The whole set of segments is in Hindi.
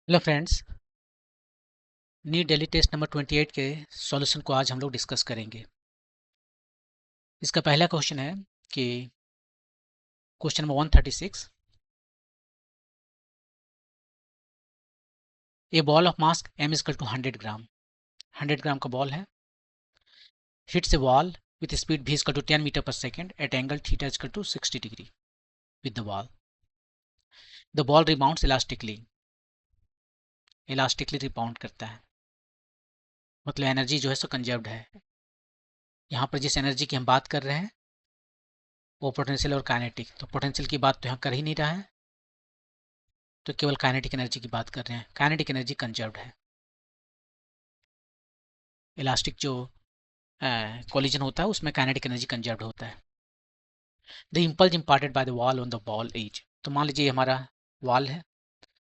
Hello friends, NEET daily test number 28 के सॉल्यूशन को आज हम लोग डिस्कस करेंगे। इसका पहला क्वेश्चन है कि question number 136, a ball of mass m is equal to 100 gram. 100 gram का बॉल है, hits a ball with speed v equal to 10 metre पर second at angle theta equal to 60 degree with the ball. The ball rebounds elastically rebound करता है, मतलब एनर्जी जो है सो कंजर्व्ड है। यहाँ पर जिस एनर्जी की हम बात कर रहे हैं वो पोटेंशियल और काइनेटिक, तो पोटेंशियल की बात तो यहाँ कर ही नहीं रहा है, तो केवल काइनेटिक एनर्जी की बात कर रहे हैं। काइनेटिक एनर्जी कंजर्व्ड है। इलास्टिक जो कोलिजन होता है उसमें काइनेटिक एनर्जी कंजर्व्ड होता है। The impulse imparted by the wall on the ball as, तो मान लीजिए हमारा वॉल है,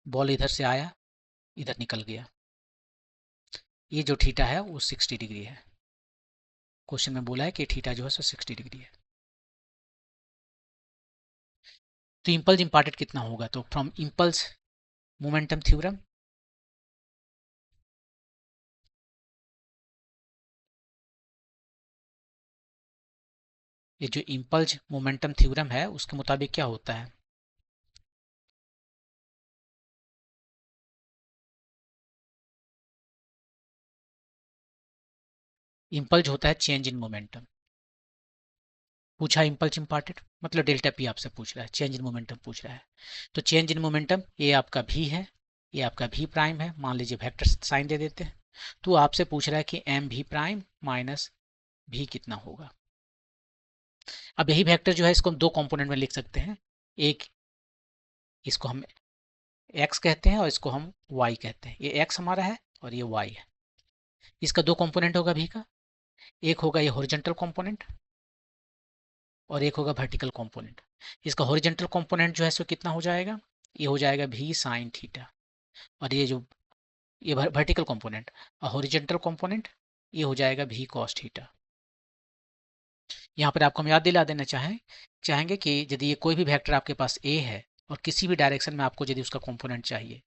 बॉल इधर से आया, इधर निकल गया, ये जो थीटा है वो 60 डिग्री है। क्वेश्चन में बोला है कि थीटा जो है सो 60 डिग्री है। तो इम्पल्स इम्पार्टेड कितना होगा, तो फ्रॉम इम्पल्स मोमेंटम थ्योरम, ये जो इम्पल्स मोमेंटम थ्योरम है उसके मुताबिक क्या होता है, इम्पल्स होता है चेंज इन मोमेंटम। पूछा इम्पल्स इम्पार्टेड मतलब डेल्टा पी आपसे पूछ रहा है, चेंज इन मोमेंटम पूछ रहा है। तो चेंज इन मोमेंटम ये आपका भी है, ये आपका भी प्राइम है, मान लीजिए वेक्टर साइन दे देते हैं। तो आपसे पूछ रहा है कि एम भी प्राइम माइनस भी कितना होगा। अब यही वेक्टर जो है इसको हम दो कंपोनेंट में लिख सकते हैं, एक इसको हम x कहते हैं और इसको हम y कहते हैं। ये x हमारा है और ये y है। इसका दो कंपोनेंट होगा भी का, एक होगा ये हॉरिजॉन्टल कंपोनेंट और एक होगा वर्टिकल कंपोनेंट। इसका हॉरिजॉन्टल कंपोनेंट जो है सो कितना हो जाएगा, ये हो जाएगा भी साइन थीटा, और ये जो ये वर्टिकल कंपोनेंट और हॉरिजॉन्टल कंपोनेंट ये हो जाएगा भी कॉस थीटा। यहाँ पर आपको हम याद दिला देना चाहेंगे कि यदि ये कोई भी वेक्टर आपके पास ए है और किसी भी डायरेक्शन में आपको यदि उसका कंपोनेंट चाहिए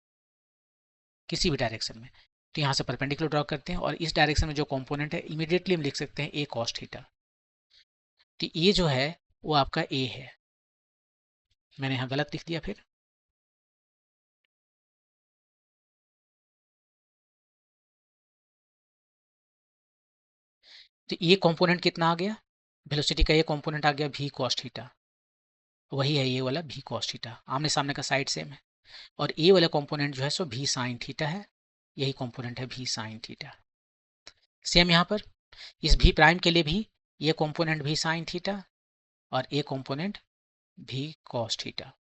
किसी भी डायरेक्शन में, तो यहाँ से परपेंडिकुलर ड्रॉ करते हैं और इस डायरेक्शन में जो कंपोनेंट है इमीडिएटली हम लिख सकते हैं ए कॉस थीटा। तो ये जो है वो आपका ए है। मैंने यहाँ गलत लिख दिया फिर, तो ये कंपोनेंट कितना आ गया, वेलोसिटी का ये कंपोनेंट आ गया भी कॉस थीटा, वही है ये वाला भी कॉस थीटा, आमने सामने का साइड सेम है। और ये वाला कंपोनेंट जो है सो भी साइन थीटा है, यही कंपोनेंट है भी साइन थीटा। सेम यहाँ पर इस भी प्राइम के लिए भी ये कंपोनेंट भी साइन थीटा और ये कंपोनेंट भी कॉस थीटा।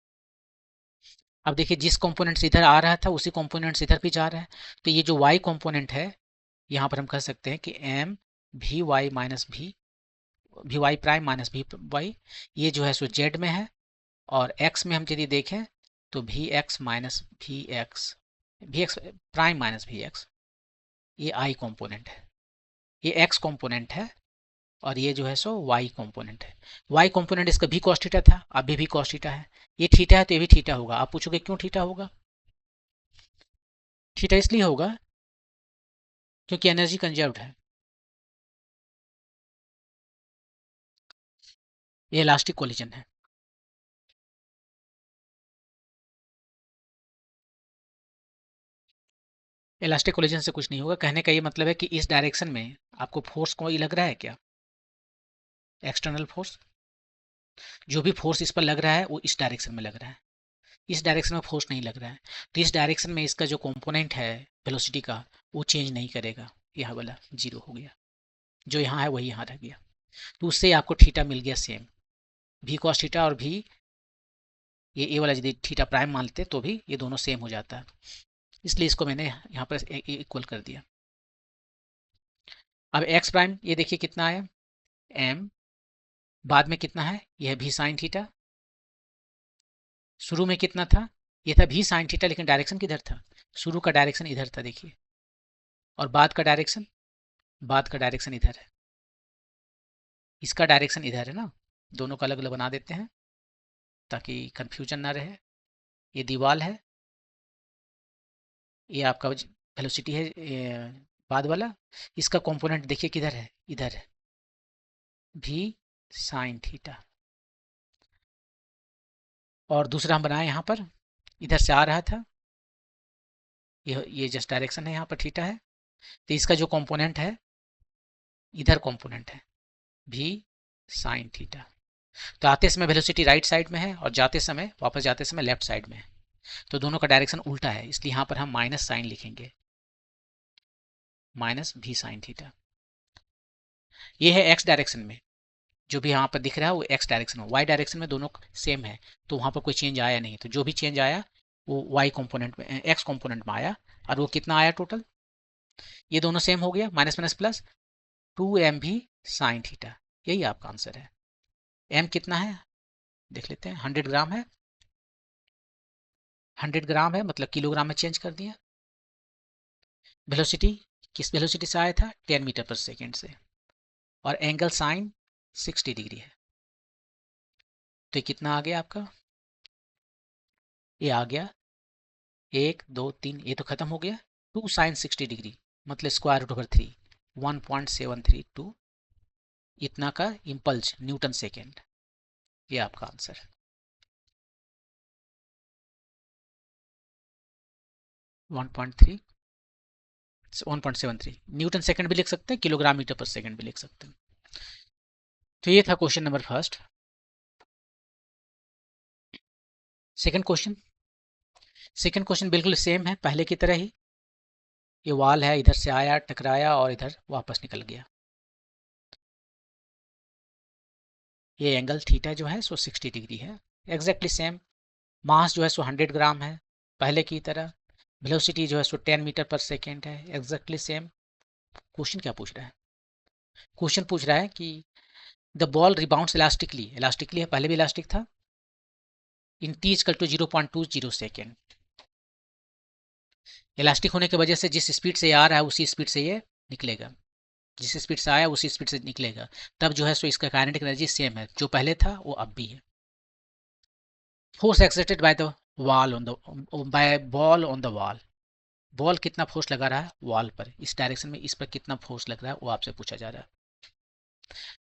अब देखिए जिस कंपोनेंट से इधर आ रहा था उसी कंपोनेंट से इधर भी जा रहा है, तो ये जो y कंपोनेंट है यहाँ पर हम कह सकते हैं कि m भी वाई माइनस भी वाई प्राइम माइनस भी वाई, ये जो है सो z में है, और x में हम यदि देखें तो भी एक्स माइनस भी एक्स प्राइम माइनस भी एक्स, ये i कंपोनेंट है, ये x कंपोनेंट है और ये जो है सो y कंपोनेंट है। y कंपोनेंट इसका भी cos थीटा था, अभी भी cos थीटा है, ये थीटा है तो ये भी थीटा होगा। आप पूछोगे क्यों थीटा होगा, थीटा इसलिए होगा क्योंकि एनर्जी कंजर्व्ड है। ये इलास्टिक कोलिजन है। इलास्टिक कोलिजन से कुछ नहीं होगा, कहने का ये मतलब है कि इस डायरेक्शन में आपको फोर्स कोई लग रहा है क्या, एक्सटर्नल फोर्स, जो भी फोर्स इस पर लग रहा है वो इस डायरेक्शन में लग रहा है, इस डायरेक्शन में फोर्स नहीं लग रहा है। तो इस डायरेक्शन में इसका जो कंपोनेंट है वेलोसिटी का वो चेंज नहीं करेगा, यह वाला जीरो हो गया, जो यहाँ है वही यहाँ रह गया। तो उससे आपको थीटा मिल गया सेम, भी कॉस थीटा और भी ये ए वाला यदि थीटा प्राइम मान लेते तो भी ये दोनों सेम हो जाता है, इसलिए इसको मैंने यहाँ पर इक्वल कर दिया। अब एक्स प्राइम ये देखिए कितना आया एम, बाद में कितना है यह भी साइन थीटा, शुरू में कितना था ये था भी साइन थीटा, लेकिन डायरेक्शन किधर था, शुरू का डायरेक्शन इधर था देखिए, और बाद का डायरेक्शन इधर है, इसका डायरेक्शन इधर है ना, दोनों का अलग अलग बना देते हैं ताकि कंफ्यूजन ना रहे। ये दीवार है ये आपका वेलोसिटी है बाद वाला। इसका कंपोनेंट देखिए किधर है, इधर है, भी साइन थीटा। और दूसरा हम बनाए यहाँ पर, इधर से आ रहा था, ये जस्ट डायरेक्शन है, यहाँ पर थीटा है, तो इसका जो कंपोनेंट है, इधर कंपोनेंट है भी साइन थीटा। तो आते समय वेलोसिटी राइट साइड में है और जाते समय, वापस जाते समय लेफ्ट साइड में है, तो दोनों का डायरेक्शन उल्टा है, इसलिए यहाँ पर हम माइनस साइन लिखेंगे, माइनस भी साइन थीटा। ये है एक्स डायरेक्शन में, जो भी यहाँ पर दिख रहा है वो एक्स डायरेक्शन में। वाई डायरेक्शन में दोनों सेम है, तो वहाँ पर कोई चेंज आया नहीं, तो जो भी चेंज आया वो वाई कंपोनेंट में, एक्स कंपोनेंट में आया। और वो कितना आया टोटल, ये दोनों सेम हो गया, माइनस माइनस प्लस, 2m भी साइन थीटा। यही आपका आंसर है। m कितना है देख लेते हैं, 100 ग्राम है, 100 ग्राम है मतलब किलोग्राम में चेंज कर दिया। वेलोसिटी किस वेलोसिटी से आया था, 10 मीटर पर सेकेंड से, और एंगल साइन 60 डिग्री है। तो ये कितना आ गया आपका, ये आ गया 1 2 3, ये तो खत्म हो गया, 2 साइन 60 डिग्री मतलब स्क्वायर रूट ओवर 3, 1.732 इतना का इम्पल्स न्यूटन सेकेंड। ये आपका आंसर। 1.3 1.73 न्यूटन सेकंड भी लिख सकते हैं, किलोग्राम मीटर पर सेकंड भी लिख सकते हैं। तो ये था question number first. Second question, second question बिल्कुल सेम है पहले की तरह ही। ये वाल है, इधर से आया, टकराया और इधर वापस निकल गया। ये एंगल थीटा जो है सो 60 डिग्री है, एग्जैक्टली सेम। मास जो है सो 100 ग्राम है पहले की तरह। वेलोसिटी जो है सो 10 मीटर पर सेकेंड है, एग्जैक्टली सेम। क्वेश्चन क्या पूछ रहा है, क्वेश्चन पूछ रहा है कि the ball rebounds elastically, elastically है, पहले भी इलास्टिक था, in t equal to 0.20 second. Elastic होने की वजह से जिस स्पीड से ये आ रहा है उसी स्पीड से ये निकलेगा, जिस स्पीड से आया उसी स्पीड से निकलेगा। तब जो है सो इसका काइनेटिक एनर्जी सेम है, जो पहले था वो अब भी है। Force exerted by the wall on the, by ball on the wall, ball कितना फोर्स लगा रहा है वॉल पर, इस डायरेक्शन में, इस पर कितना फोर्स लग रहा है वो आपसे पूछा जा रहा है।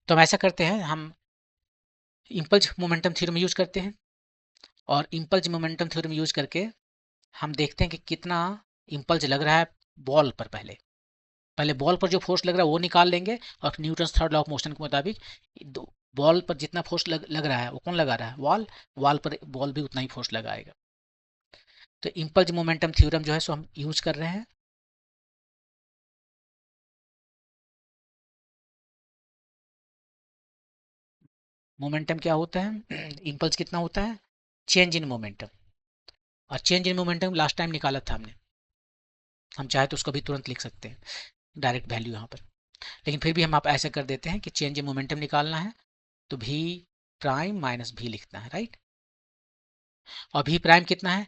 तो हम ऐसा करते हैं, हम इम्पल्स मोमेंटम थ्योरम यूज करते हैं, और इम्पल्स मोमेंटम थ्योरम यूज करके हम देखते हैं कि कितना इम्पल्स लग रहा है बॉल पर। पहले पहले बॉल पर जो फोर्स लग रहा है वो निकाल लेंगे, और Newton third law of motion के मुताबिक बॉल पर जितना फोर्स लग रहा है वो कौन लगा रहा है, वॉल, वॉल पर बॉल भी उतना ही फोर्स लगाएगा। तो इम्पल्स मोमेंटम थ्योरम जो है सो हम यूज कर रहे हैं। मोमेंटम क्या होता है, इम्पल्स कितना होता है, चेंज इन मोमेंटम, और change in momentum last time निकाला था हमने, हम चाहे तो उसको भी तुरंत लिख सकते हैं, डायरेक्ट वैल्यू यहाँ पर। लेकिन फिर भी हम आप ऐसा कर देते हैं कि चेंज इन मोमेंटम निकालना है तो भी प्राइम माइनस भी लिखना है, राइट। और भी प्राइम कितना है,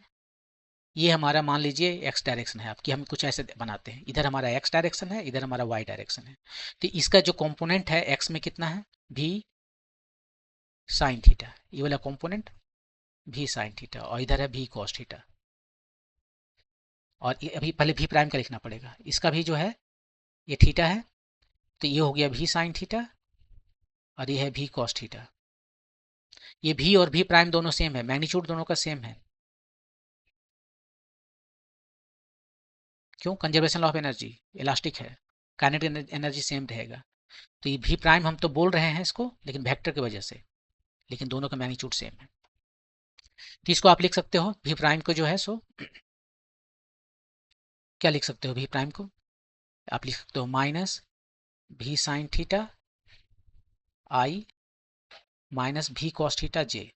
ये हमारा मान लीजिए एक्स डायरेक्शन है आपकी, हम कुछ ऐसे बनाते हैं, इधर हमारा एक्स डायरेक्शन है, इधर हमारा वाई डायरेक्शन है। तो इसका जो कंपोनेंट है एक्स में कितना है, भी साइन थीटा, ये वाला कंपोनेंट भी साइन थीटा, और इधर है भी कॉस थीटा। और ये अभी पहले भी प्राइम का लिखना पड़ेगा, इसका भी जो है ये थीटा है, तो ये हो गया भी साइन थीटा, और ये है भी कॉस थीटा। ये भी और भी प्राइम दोनों सेम है, मैग्नीट्यूड दोनों का सेम है। क्यों, conservation law of energy, elastic है, काइनेटिक एनर्जी सेम रहेगा। तो ये भी प्राइम हम तो बोल रहे हैं इसको, लेकिन वेक्टर की वजह से, लेकिन दोनों का मैग्नीट्यूड सेम है। तो इसको आप लिख सकते हो भी प्राइम को जो है सो, क्या लिख सकते हो भी प्राइम को, आप लिख सकते हो माइनस भी साइन थीटा आई माइनस भी कॉस थीटा जे।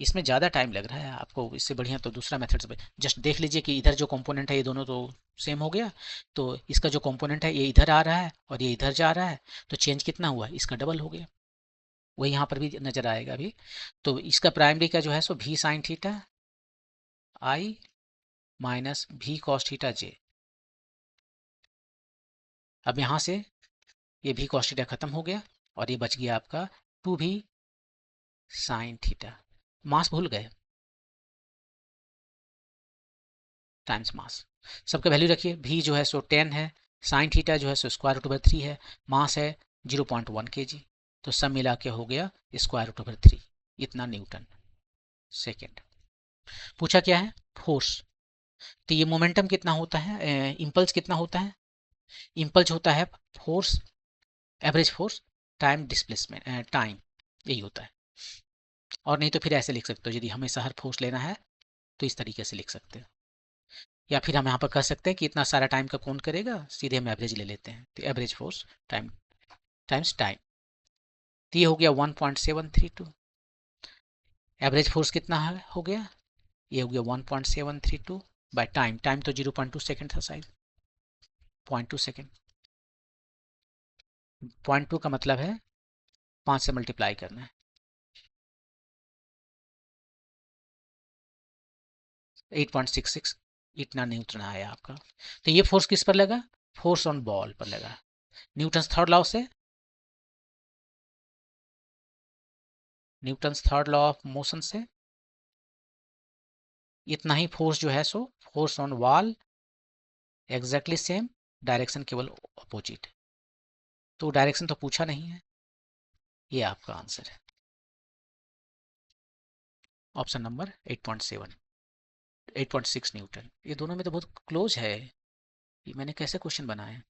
इसमें ज़्यादा टाइम लग रहा है आपको, इससे बढ़िया तो दूसरा मेथड से जस्ट देख लीजिए कि इधर जो कंपोनेंट है ये दोनों तो सेम हो गया, तो इसका जो कंपोनेंट है ये इधर आ रहा है और ये इधर जा रहा है, तो चेंज कितना हुआ, इसका डबल हो गया, वही यहाँ पर भी नजर आएगा अभी। तो इसका प्राइमरी का जो है सो भी साइन थीटा आई माइनस भी कॉस थीटा जे। अब यहाँ से ये भी कॉस थीटा खत्म हो गया, और ये बच गया आपका 2 भी साइन थीटा। मास भूल गए, टाइम्स मास। सबका वैल्यू रखिए, v जो है सो 10 है, साइन थीटा जो है सो स्क्वायर रूट ओवर 3 है, मास है 0.1 kg, तो सब मिला के हो गया स्क्वायर रूट ओवर 3, इतना न्यूटन सेकेंड। पूछा क्या है, फोर्स। तो ये मोमेंटम कितना होता है, इम्पल्स कितना होता है, इम्पल्स होता है force, average force time displacement time, यही होता है। और नहीं तो फिर ऐसे लिख सकते हो, यदि हमेशा हर फोर्स लेना है तो इस तरीके से लिख सकते हो, या फिर हम यहाँ पर कह सकते हैं कि इतना सारा टाइम का कौन करेगा, सीधे हम एवरेज ले लेते हैं, तो average force time times time. तो ये हो गया 1.732। एवरेज फोर्स कितना है हो गया, ये हो गया 1.732 बाय टाइम, टाइम तो 0.2 सेकेंड था शायद, 0.2 सेकेंड। 0.2 का मतलब है 5 से मल्टीप्लाई करना है, 8.66, इतना न्यूटन आया आपका। तो ये फोर्स किस पर लगा, फोर्स ऑन बॉल पर लगा, न्यूटन थर्ड लॉ से, Newton third law of motion से इतना ही फोर्स जो है so force on wall exactly same, direction केवल अपोजिट। तो डायरेक्शन तो पूछा नहीं है, ये आपका आंसर है ऑप्शन नंबर 8.7, 8.6 न्यूटन। ये दोनों में तो बहुत क्लोज है, ये मैंने कैसे क्वेश्चन बनाए।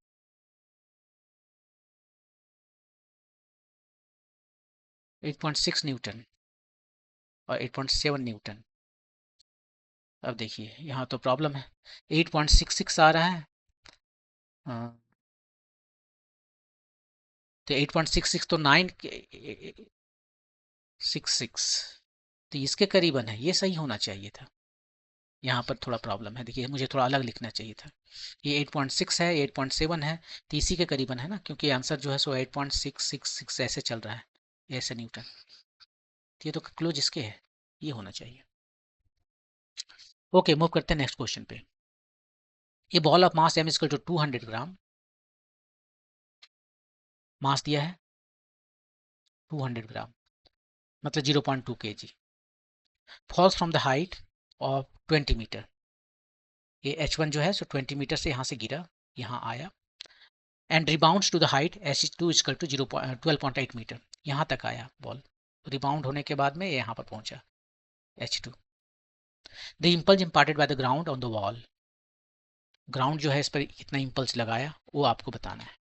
8.6 न्यूटन और 8.7 न्यूटन। अब देखिए यहाँ तो प्रॉब्लम है, 8.66 आ रहा है, हाँ, तो 8.66 तो 9.66, तो इसके करीबन है, ये सही होना चाहिए था। यहाँ पर थोड़ा प्रॉब्लम है, देखिए मुझे थोड़ा अलग लिखना चाहिए था, ये 8.6 है, 8.7 है, तो इसी के करीबन है ना, क्योंकि आंसर जो है सो 8.666 ऐसे चल रहा है, ऐसे न्यूटन, तो ये तो क्लोज इसके है, ये होना चाहिए। ओके, मूव करते हैं नेक्स्ट क्वेश्चन पे। ये ball of mass m equal to 200 gram, mass दिया है 200 ग्राम, मतलब 0.2 kg, falls from the height of 20 metre. ये h1 जो है सो 20 मीटर से यहाँ से गिरा, यहाँ आया, and rebounds to the height h2 equal to 12.8 metre, यहाँ तक आया बॉल, रिबाउंड होने के बाद में ये यहाँ पर पहुंचा h2। The impulse imparted by the ground on the wall, ground जो है इस पर कितना इम्पल्स लगाया वो आपको बताना है।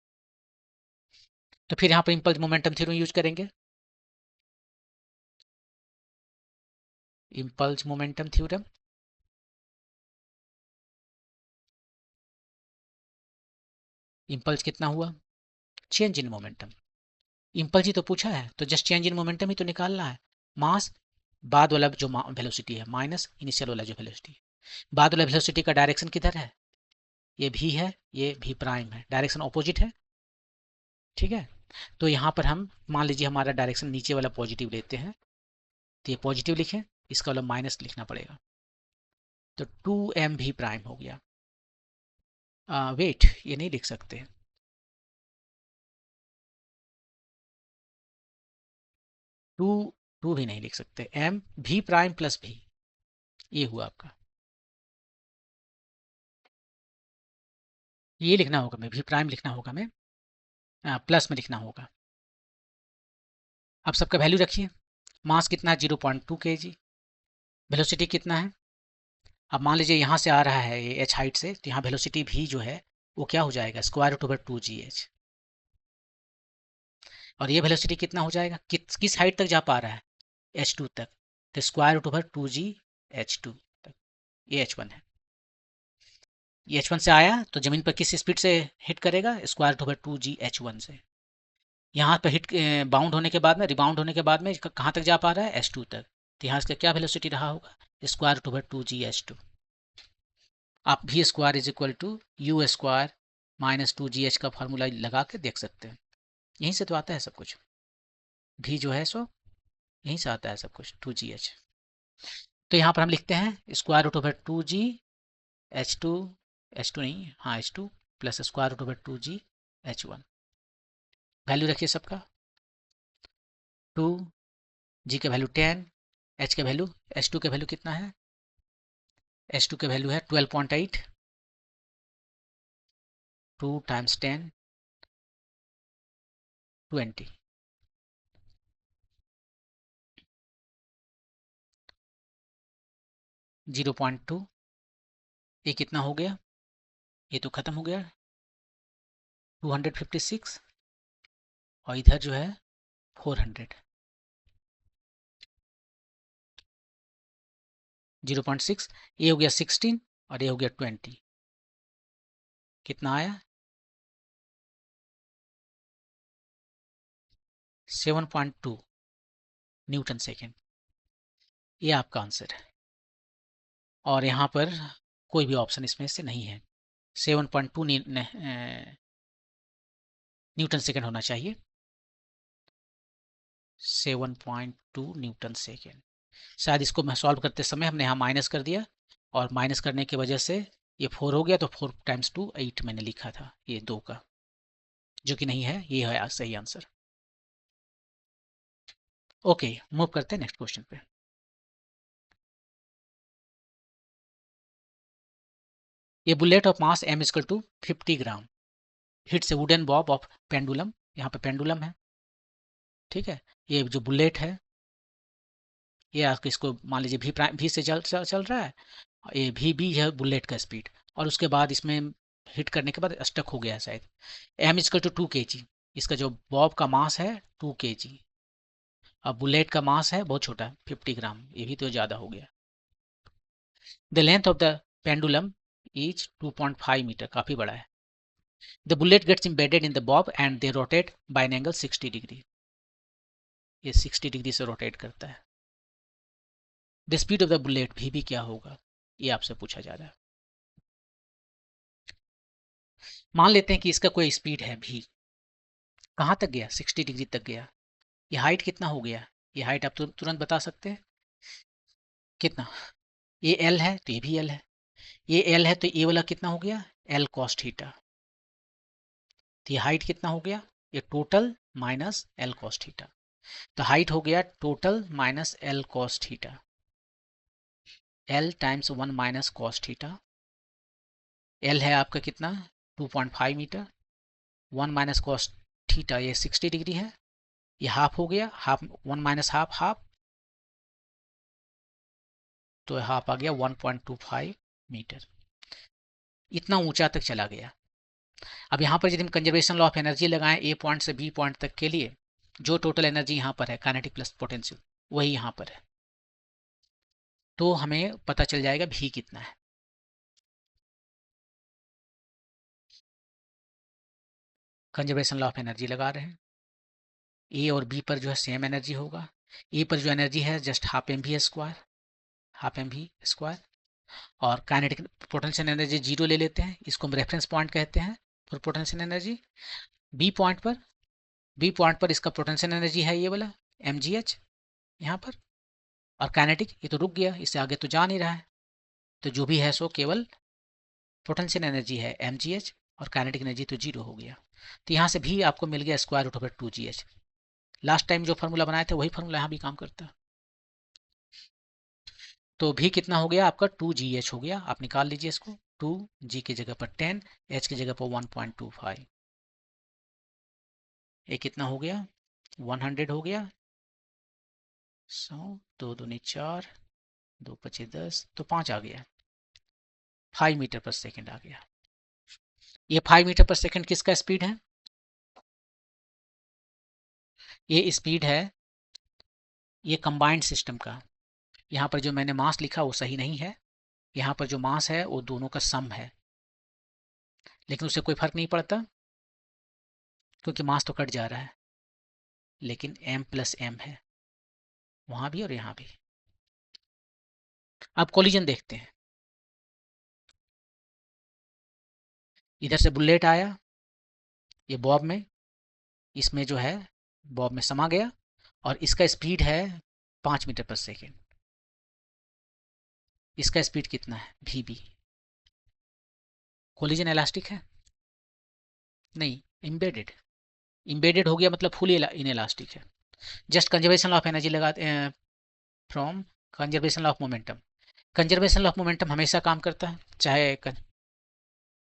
तो फिर यहाँ पर इम्पल्स मोमेंटम थ्योरम यूज करेंगे, इम्पल्स मोमेंटम थ्योरम, इम्पल्स कितना हुआ, चेंज इन मोमेंटम, इम्पल्स ही तो पूछा है, तो जस्ट चेंज इन मोमेंटम ही तो निकालना है, मास बाद वाला जो वेलोसिटी है माइनस इनिशियल वाला जो वेलोसिटी है, बाद वाला वेलोसिटी का डायरेक्शन किधर है, ये भी है, ये भी प्राइम है, डायरेक्शन ऑपोजिट है, ठीक है। तो यहाँ पर हम मान लीजिए हमारा डायरेक्शन नीचे वाला पॉजिटिव लेते हैं, तो ये पॉजिटिव लिखें, इसका वाला माइनस लिखना पड़ेगा, तो 2m भी प्राइम हो गया। वेट, ये नहीं लिख सकते, टू टू भी नहीं लिख सकते, m भी प्राइम प्लस भी, ये हुआ आपका, ये लिखना होगा, मैं भी प्राइम लिखना होगा, मैं प्लस में लिखना होगा। अब सबका वैल्यू रखिए, मास कितना है 0.2 kg, वेलोसिटी कितना है, अब मान लीजिए यहाँ से आ रहा है ये h हाइट से, तो यहाँ वेलोसिटी भी जो है वो क्या हो जाएगा, स्क्वायर रूट ओवर 2gh, और ये वेलोसिटी कितना हो जाएगा, किस हाइट तक जा पा रहा है, h2 तक, तो स्क्वायर रूट ओवर 2gh2 तक, ये h1 है, ये h1 से आया तो जमीन पर किस स्पीड से हिट करेगा, स्क्वायर रूट ओवर 2gh1 से, यहाँ पर हिट बाउंड होने के बाद में, रिबाउंड होने के बाद में कहाँ तक जा पा रहा है, h2 तक, तो यहाँ इसका क्या वेलोसिटी रहा होगा, स्क्वायर रूट ओवर 2gh2। आप भी square is equal to u square minus 2gh का फार्मूला लगा के देख सकते हैं, यहीं से तो आता है सब कुछ, भी जो है सो यहीं से आता है सब कुछ, 2gh। तो यहाँ पर हम लिखते हैं square root over 2gh2, h2 नहीं, हाँ h2 plus square root over 2gh1, value रखिए सबका, 2, g का वैल्यू 10, h का वैल्यू, h2 का वैल्यू कितना है H2 का वैल्यू है 12.8, 2 टाइम्स 10, 20, 0.2, ये कितना हो गया, ये तो खत्म हो गया, 256, और इधर जो है 400, 0.6, ये हो गया 16 और ये हो गया 20, कितना आया 7.2 न्यूटन सेकेंड, ये आपका आंसर है। और यहाँ पर कोई भी ऑप्शन इसमें से नहीं है, 7.2 न्यूटन सेकेंड होना चाहिए, 7.2 न्यूटन सेकेंड। शायद इसको मैं सॉल्व करते समय हमने यहाँ माइनस कर दिया, और माइनस करने की वजह से ये 4 हो गया, तो 4 टाइम्स 2 8 मैंने लिखा था, ये 2 का, जो कि नहीं है, ये है सही आंसर। ओके, मूव करते हैं नेक्स्ट क्वेश्चन पे। ये bullet of mass m equal to 50 gram hits a wooden bob of pendulum, यहाँ पे पेंडुलम है, ठीक है। ये जो बुलेट है, ये आपके इसको मान लीजिए भी से चल रहा है, ये भी है बुलेट का स्पीड, और उसके बाद इसमें हिट करने के बाद स्टक हो गया है शायद। m इक्वल टू 2 kg, इसका जो बॉब का मास है 2 kg, अब बुलेट का मास है बहुत छोटा 50 ग्राम, ये भी तो ज़्यादा हो गया। The length of the pendulum is 2.5 metre, काफ़ी बड़ा है। The bullet gets embedded in the bob and they rotate by an angle 60 degree, ये 60 डिग्री से रोटेट करता है। The speed of the bullet भी क्या होगा, ये आपसे पूछा जा रहा है। मान लेते हैं कि इसका कोई स्पीड है भी, कहाँ तक गया 60 डिग्री तक गया, ये हाइट कितना हो गया, ये हाइट आप तुरंत बता सकते हैं कितना, ये एल है तो ये भी एल है, ये एल है तो ये वाला कितना हो गया एल कॉस थीटा, तो ये हाइट कितना हो गया, ये total minus L cos theta, तो हाइट हो गया total minus L cos theta, L times 1 minus cos theta, L है आपका कितना 2.5 मीटर, 1 माइनस कॉस थीटा ये 60 डिग्री है, ये हाफ हो गया, हाफ 1 माइनस हाफ हाफ, तो हाफ आ गया 1.25 मीटर, इतना ऊंचा तक चला गया। अब यहाँ पर यदि हम कंजर्वेशन लॉ ऑफ एनर्जी लगाएं ए पॉइंट से बी पॉइंट तक के लिए, जो टोटल एनर्जी यहाँ पर है काइनेटिक प्लस पोटेंशियल वही यहाँ पर है, तो हमें पता चल जाएगा भी कितना है। कंजर्वेशन लॉ ऑफ एनर्जी लगा रहे हैं, ए और बी पर जो है सेम एनर्जी होगा, ए पर जो एनर्जी है just half m v square, half m v square, और काइनेटिक पोटेंशियल एनर्जी जीरो ले लेते हैं, इसको हम रेफरेंस पॉइंट कहते हैं for potential energy. B point पर, बी पॉइंट पर इसका पोटेंशियल एनर्जी है ये वाला एम जी एच यहाँ पर, और काइनेटिक ये तो रुक गया, इससे आगे तो जा नहीं रहा है, तो जो भी है सो केवल पोटेंशियल एनर्जी है एम जी एच, और काइनेटिक एनर्जी तो जीरो हो गया, तो यहाँ से भी आपको मिल गया square root over 2 g h. Last time जो फार्मूला बनाए थे वही फार्मूला यहाँ भी काम करता है, तो भी कितना हो गया आपका 2 जी एच हो गया, आप निकाल लीजिए इसको, 2 जी की जगह पर 10, एच की जगह पर 1.25, ये कितना हो गया 100 हो गया, 100, 2 दूनी 4, 2 पचे 10, तो 5 आ गया, 5 मीटर पर सेकेंड आ गया। ये 5 मीटर पर सेकेंड किसका स्पीड है, ये स्पीड है ये कंबाइंड सिस्टम का। यहाँ पर जो मैंने मास लिखा वो सही नहीं है, यहाँ पर जो मास है वो दोनों का सम है, लेकिन उससे कोई फर्क नहीं पड़ता क्योंकि मास तो कट जा रहा है, लेकिन m प्लस एम है वहां भी और यहाँ भी। अब कोलिजन देखते हैं, इधर से बुलेट आया, ये बॉब में, इसमें जो है बॉब में समा गया, और इसका स्पीड है 5 मीटर पर सेकेंड, इसका स्पीड कितना है भी बी। कोलिजन इलास्टिक है नहीं, इम्बेडेड, इम्बेडेड हो गया मतलब फुली इन इलास्टिक है। जस्ट कंजर्वेशन ऑफ एनर्जी लगाते हैं from conservation of momentum, conservation of momentum हमेशा काम करता है, चाहे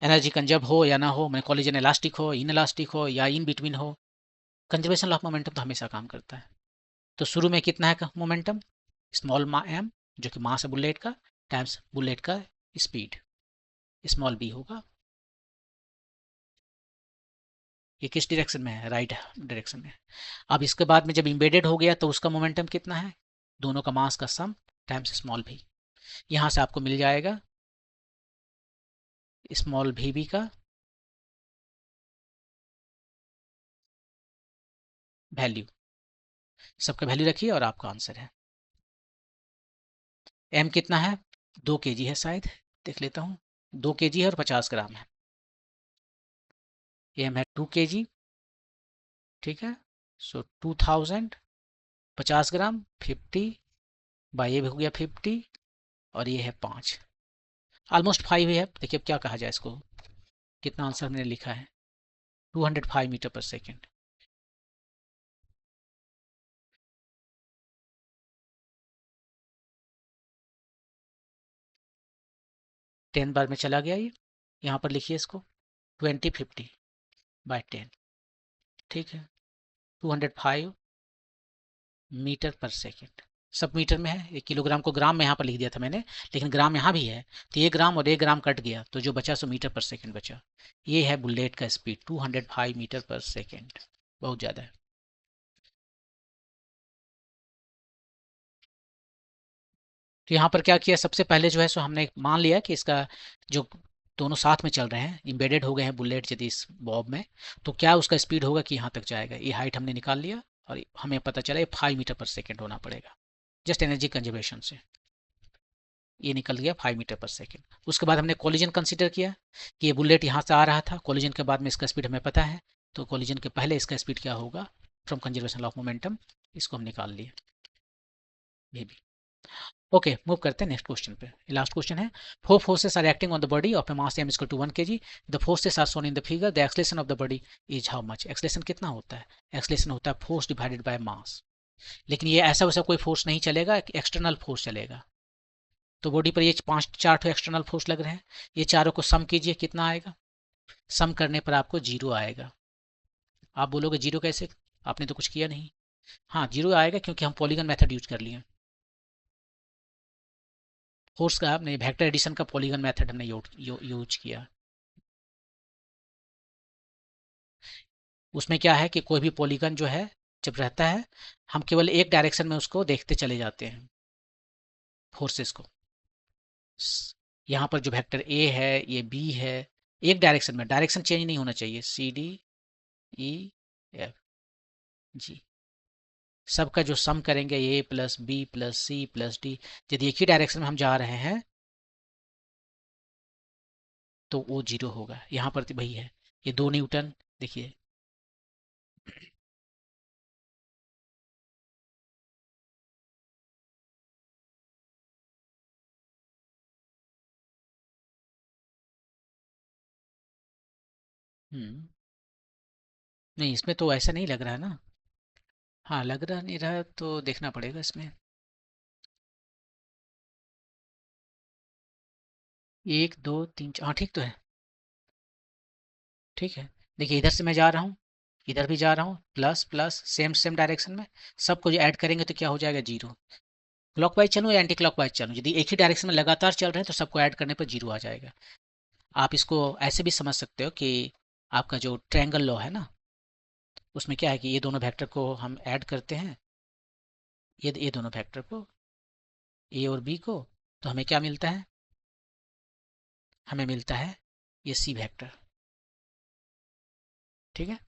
एनर्जी कंजर्व हो या ना हो, मैंने कॉलिजन इलास्टिक हो, इन इलास्टिक हो या इन बिटवीन हो, कंजर्वेशन ऑफ मोमेंटम तो हमेशा काम करता है। तो शुरू में कितना है मोमेंटम, स्मॉल एम जो कि मास है बुलेट का, टाइम्स बुलेट का स्पीड, स्मॉल बी होगा। ये किस डायरेक्शन में है, राइट डायरेक्शन में। अब इसके बाद में जब इम्बेडेड हो गया तो उसका मोमेंटम कितना है, दोनों का मास का सम टाइम्स स्मॉल भी। यहाँ से आपको मिल जाएगा स्मॉल भी का वैल्यू, सबका वैल्यू रखिए और आपका आंसर है। एम कितना है, 2 kg है शायद, देख लेता हूँ, 2 kg है और 50 ग्राम है। एम है 2 kg, ठीक है। सो 2000, 50 ग्राम 50 बाई, ये भी हो गया 50 और ये है 5, ऑलमोस्ट 5 है। देखिए अब क्या कहा जाए इसको, कितना आंसर मैंने लिखा है, 205 मीटर पर सेकेंड। टेन बार में चला गया ये, यहाँ पर लिखिए इसको 2050/10, ठीक है, 205 मीटर पर सेकेंड। सब मीटर में है, 1 किलोग्राम को ग्राम में यहाँ पर लिख दिया था मैंने, लेकिन ग्राम यहाँ भी है, तो 1 ग्राम और 1 ग्राम कट गया तो जो बचा सो मीटर पर सेकेंड बचा। ये है बुलेट का स्पीड 205 मीटर पर सेकेंड, बहुत ज़्यादा है। तो यहाँ पर क्या किया, सबसे पहले जो है सो हमने मान लिया कि इसका जो दोनों साथ में चल रहे हैं, इम्बेडेड हो गए हैं बुलेट यदि इस बॉब में, तो क्या उसका स्पीड होगा कि यहाँ तक जाएगा। ये हाइट हमने निकाल लिया और हमें पता चला ये 5 मीटर पर सेकेंड होना पड़ेगा, जस्ट एनर्जी कंजर्वेशन से ये निकल गया 5 मीटर पर सेकेंड। उसके बाद हमने कोलिजन कंसीडर किया कि ये बुलेट यहाँ से आ रहा था, कोलिजन के बाद में इसका स्पीड हमें पता है, तो कोलिजन के पहले इसका स्पीड क्या होगा फ्रॉम कंजर्वेशन ऑफ मोमेंटम, इसको हम निकाल लिए ये भी। ओके, मूव करते हैं नेक्स्ट क्वेश्चन पे। लास्ट क्वेश्चन है, four forces are acting on the body of a mass m equal to 1 kg, the forces are shown in the figure, the acceleration of the body is how much. Acceleration कितना होता है, एक्सलेशन होता है फोर्स डिवाइडेड बाय मास, लेकिन ये ऐसा वैसा कोई फोर्स नहीं चलेगा, एक्सटर्नल फोर्स चलेगा। तो बॉडी पर ये 5-4 ठो एक्सटर्नल फोर्स लग रहे हैं, ये चारों को सम कीजिए, कितना आएगा, सम करने पर आपको जीरो आएगा। आप बोलोगे जीरो कैसे, आपने तो कुछ किया नहीं। हाँ जीरो आएगा क्योंकि हम पॉलीगन मेथड यूज कर लिए, फोर्स का आपने वेक्टर एडिशन का पॉलीगन मेथड हमने यूज किया। उसमें क्या है कि कोई भी पॉलीगन जो है जब रहता है, हम केवल एक डायरेक्शन में उसको देखते चले जाते हैं फोर्सेस को। यहाँ पर जो वेक्टर ए है, ये बी है, एक डायरेक्शन में, डायरेक्शन चेंज नहीं होना चाहिए, C D E F G, सबका जो सम करेंगे A plus B plus C plus D, यदि एक ही डायरेक्शन में हम जा रहे हैं तो वो जीरो होगा। यहाँ पर तो वही है, ये 2 न्यूटन, देखिए नहीं इसमें तो ऐसा नहीं लग रहा है ना। हाँ लग रहा नहीं रहा तो देखना पड़ेगा इसमें। 1 2 3 हाँ ठीक तो है, ठीक है। देखिए इधर से मैं जा रहा हूँ, इधर भी जा रहा हूँ, plus plus same same direction में, सबको जो ऐड करेंगे तो क्या हो जाएगा, जीरो। क्लॉकवाइज चलूँ या एंटी क्लॉकवाइज चलूँ, यदि एक ही डायरेक्शन में लगातार चल रहे हैं तो सबको ऐड करने पर जीरो आ जाएगा। आप इसको ऐसे भी समझ सकते हो कि आपका जो ट्रायंगल लॉ है ना, उसमें क्या है कि ये दोनों वेक्टर को हम ऐड करते हैं, ये दोनों वेक्टर को, ए और बी को, तो हमें क्या मिलता है, हमें मिलता है ये सी वेक्टर, ठीक है।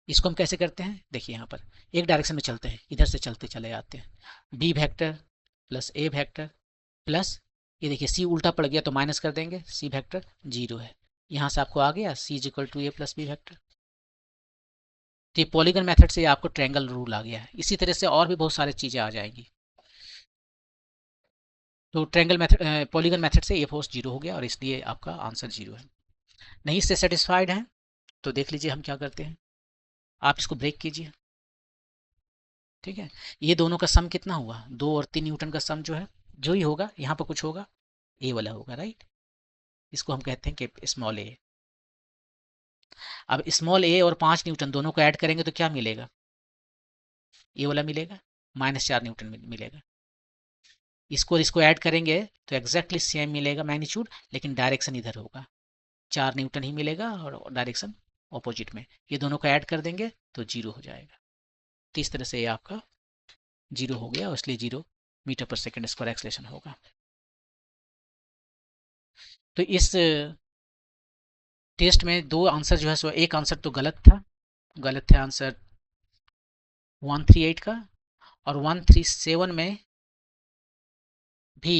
इसको हम कैसे करते हैं, देखिए यहाँ पर एक डायरेक्शन में चलते हैं, इधर से चलते चले आते हैं, बी वेक्टर प्लस ए वेक्टर प्लस, ये देखिए सी उल्टा पड़ गया तो माइनस कर देंगे, सी वेक्टर जीरो है, यहाँ से आपको आ गया C is equal to A plus B vector. तो ये पॉलीगन मेथड से आपको ट्रायंगल रूल आ गया है, इसी तरह से और भी बहुत सारी चीज़ें आ जाएंगी। तो ट्रायंगल मेथड, पॉलीगन मेथड से ये फोर्स जीरो हो गया और इसलिए आपका आंसर जीरो है। नहीं इससे सेटिस्फाइड हैं तो देख लीजिए हम क्या करते हैं, आप इसको ब्रेक कीजिए, ठीक है। ये दोनों का सम कितना हुआ, 2 और 3 न्यूटन का सम जो है जो ही होगा यहाँ पर कुछ होगा, ए वाला होगा, राइट। इसको हम कहते हैं कि स्मॉल ए। अब स्मॉल ए और 5 न्यूटन दोनों को ऐड करेंगे तो क्या मिलेगा, ए वाला मिलेगा, -4 न्यूटन मिलेगा। इसको और इसको ऐड करेंगे तो एग्जैक्टली सेम मिलेगा मैग्नीट्यूड, लेकिन डायरेक्शन इधर होगा, 4 न्यूटन ही मिलेगा और डायरेक्शन ऑपोजिट में। ये दोनों को ऐड कर देंगे तो 0 हो जाएगा। तो इस तरह से ये आपका 0 हो गया, और इसलिए 0 मीटर पर सेकेंड स्क्वायर एक्सलेशन होगा। तो इस टेस्ट में दो आंसर जो है सो, एक आंसर तो गलत था, गलत थे आंसर 138 का, और 137 में भी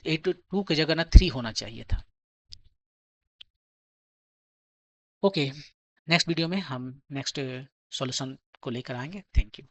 82 की जगह ना 3 होना चाहिए था। ओके, नेक्स्ट वीडियो में हम नेक्स्ट सॉल्यूशन को लेकर आएंगे। Thank you.